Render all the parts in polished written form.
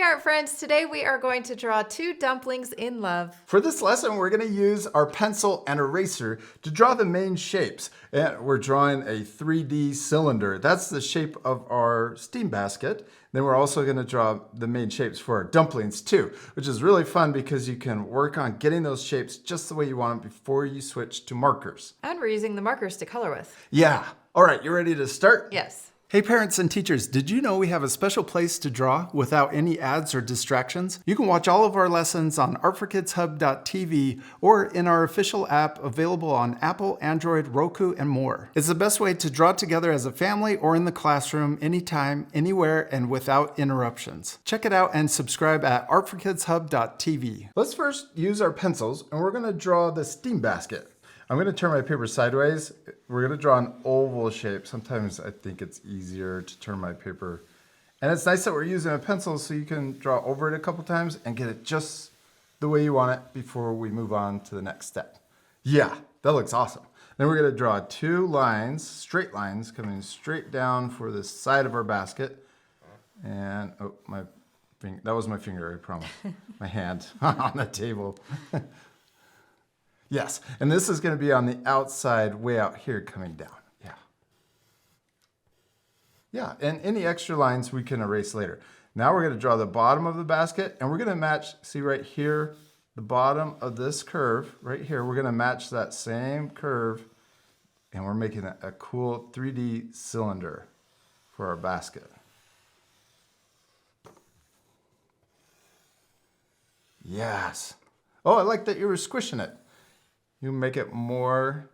art friends, today we are going to draw two dumplings in love. For this lesson, we're going to use our pencil and eraser to draw the main shapes. And we're drawing a 3D cylinder. That's the shape of our steam basket. Then we're also going to draw the main shapes for our dumplings too, which is really fun because you can work on getting those shapes just the way you want them before you switch to markers. And we're using the markers to color with. Yeah. All right, you ready to start? Yes. Hey parents and teachers, did you know we have a special place to draw without any ads or distractions? You can watch all of our lessons on artforkidshub.tv or in our official app available on Apple, Android, Roku, and more. It's the best way to draw together as a family or in the classroom anytime, anywhere, and without interruptions. Check it out and subscribe at artforkidshub.tv. Let's first use our pencils and we're going to draw the steam basket. I'm going to turn my paper sideways. We're going to draw an oval shape. Sometimes I think it's easier to turn my paper. And it's nice that we're using a pencil so you can draw over it a couple times and get it just the way you want it before we move on to the next step. Yeah, that looks awesome. Then we're going to draw two lines, straight lines, coming straight down for the side of our basket. And, oh, that was my finger, I promise. My hand on the table. Yes, and this is going to be on the outside, way out here, coming down. Yeah. Yeah, and any extra lines we can erase later. Now we're going to draw the bottom of the basket, and we're going to match, see right here, the bottom of this curve, right here, we're going to match that same curve, and we're making a cool 3D cylinder for our basket. Yes. Oh, I like that you were squishing it. You make it more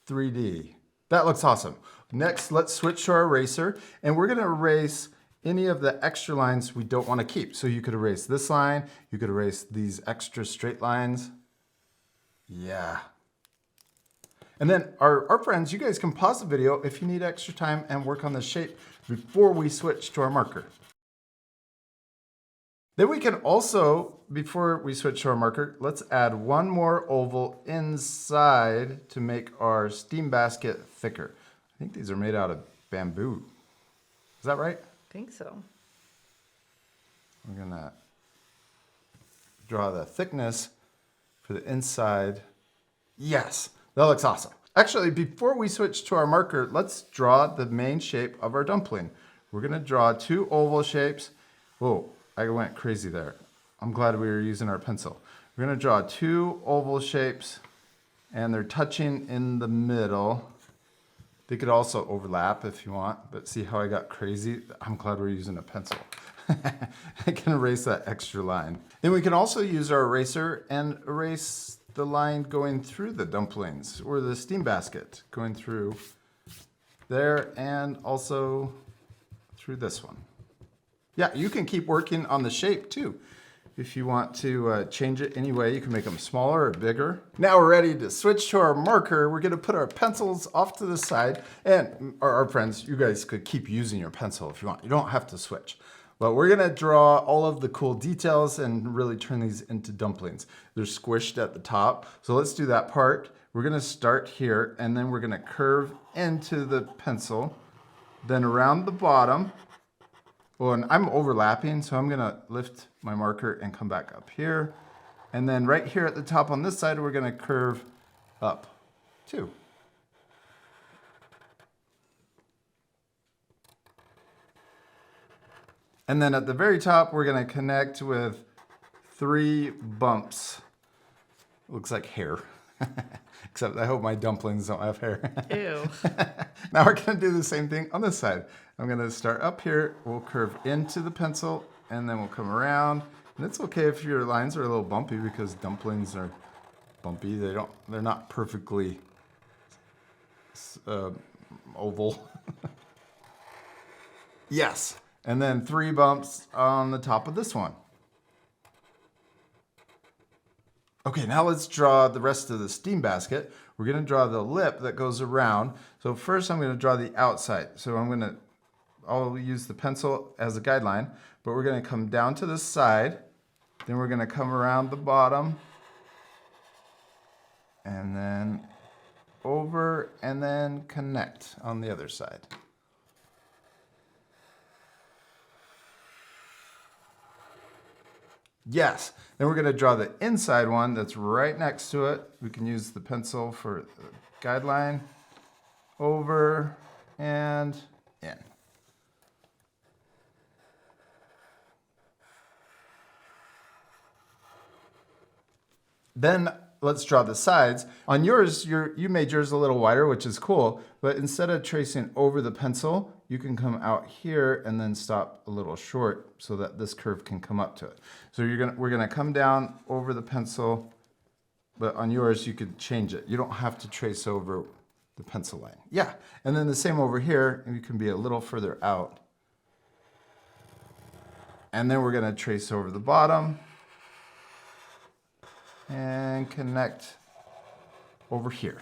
3D. That looks awesome. Next, let's switch to our eraser, and we're going to erase any of the extra lines we don't want to keep. So you could erase this line, you could erase these extra straight lines. Yeah. And then our friends, you guys can pause the video if you need extra time and work on the shape before we switch to our marker. Then we can also, before we switch to our marker, let's add one more oval inside to make our steam basket thicker. I think these are made out of bamboo. Is that right? I think so. We're gonna draw the thickness for the inside. Yes, that looks awesome. Actually, before we switch to our marker, let's draw the main shape of our dumpling. We're gonna draw two oval shapes. Whoa. I went crazy there. I'm glad we were using our pencil. We're going to draw two oval shapes, and they're touching in the middle. They could also overlap if you want, but see how I got crazy? I'm glad we're using a pencil. I can erase that extra line. Then we can also use our eraser and erase the line going through the dumplings or the steam basket, going through there and also through this one. Yeah, you can keep working on the shape too. If you want to change it any way, you can make them smaller or bigger. Now we're ready to switch to our marker. We're gonna put our pencils off to the side, and our friends, you guys could keep using your pencil if you want. You don't have to switch. But we're gonna draw all of the cool details and really turn these into dumplings. They're squished at the top, so let's do that part. We're gonna start here, and then we're gonna curve into the pencil, then around the bottom. Well, and I'm overlapping, so I'm gonna lift my marker and come back up here. And then right here at the top on this side, we're gonna curve up too. And then at the very top, we're gonna connect with 3 bumps. Looks like hair. Except I hope my dumplings don't have hair. Ew. Now we're gonna do the same thing on this side. I'm gonna start up here, we'll curve into the pencil, and then we'll come around. And it's okay if your lines are a little bumpy because dumplings are bumpy. They're not perfectly oval. Yes, and then 3 bumps on the top of this one. Okay, now let's draw the rest of the steam basket. We're gonna draw the lip that goes around. So first I'm gonna draw the outside. So I'll use the pencil as a guideline, but we're gonna come down to the side, then we're gonna come around the bottom, and then over, and then connect on the other side. Yes. Then we're going to draw the inside one that's right next to it. We can use the pencil for the guideline. Over and in. Then let's draw the sides. On yours, you made yours a little wider, which is cool. But instead of tracing over the pencil, you can come out here and then stop a little short so that this curve can come up to it. So we're gonna come down over the pencil, but on yours, you could change it. You don't have to trace over the pencil line. Yeah, and then the same over here, and you can be a little further out. And then we're gonna trace over the bottom and connect over here.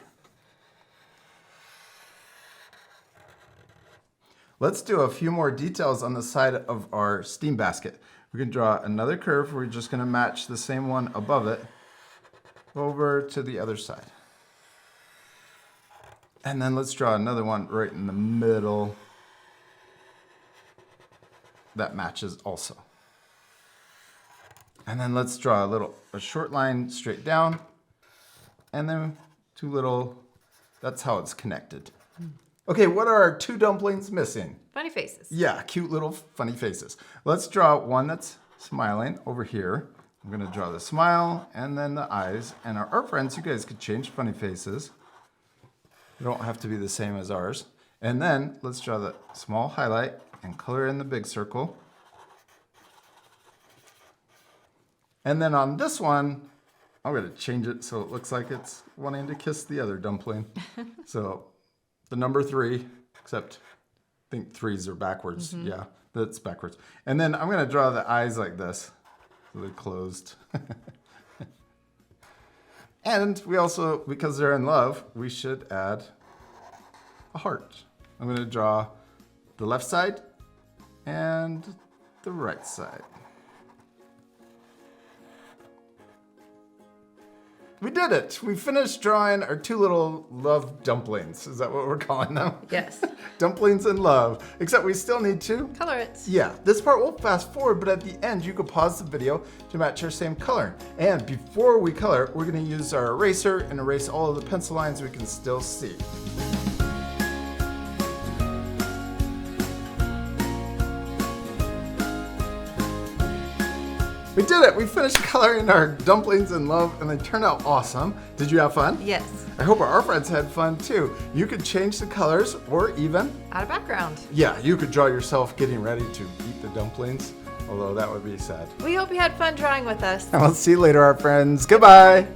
Let's do a few more details on the side of our steam basket. We're gonna draw another curve. We're just gonna match the same one above it over to the other side. And then let's draw another one right in the middle that matches also. And then let's draw a short line straight down, and then two little, that's how it's connected. Okay, what are our two dumplings missing? Funny faces. Yeah, cute little funny faces. Let's draw one that's smiling over here. I'm gonna draw the smile and then the eyes. And our friends, you guys could change funny faces. They don't have to be the same as ours. And then let's draw the small highlight and color in the big circle. And then on this one, I'm gonna change it so it looks like it's wanting to kiss the other dumpling. So the number 3, except I think 3s are backwards. Yeah, that's backwards. And then I'm gonna draw the eyes like this, so they're closed. And we also, because they're in love, we should add a heart. I'm gonna draw the left side and the right side. We did it. We finished drawing our two little love dumplings. Is that what we're calling them? Yes. Dumplings in love. Except we still need to Color it. Yeah, this part will fast forward, but at the end you could pause the video to match our same color. And before we color, we're gonna use our eraser and erase all of the pencil lines we can still see. We did it! We finished coloring our dumplings in love and they turned out awesome. Did you have fun? Yes. I hope our friends had fun too. You could change the colors or even Add a background. yeah, you could draw yourself getting ready to eat the dumplings, although that would be sad. We hope you had fun drawing with us. I'll see you later, our friends. Goodbye.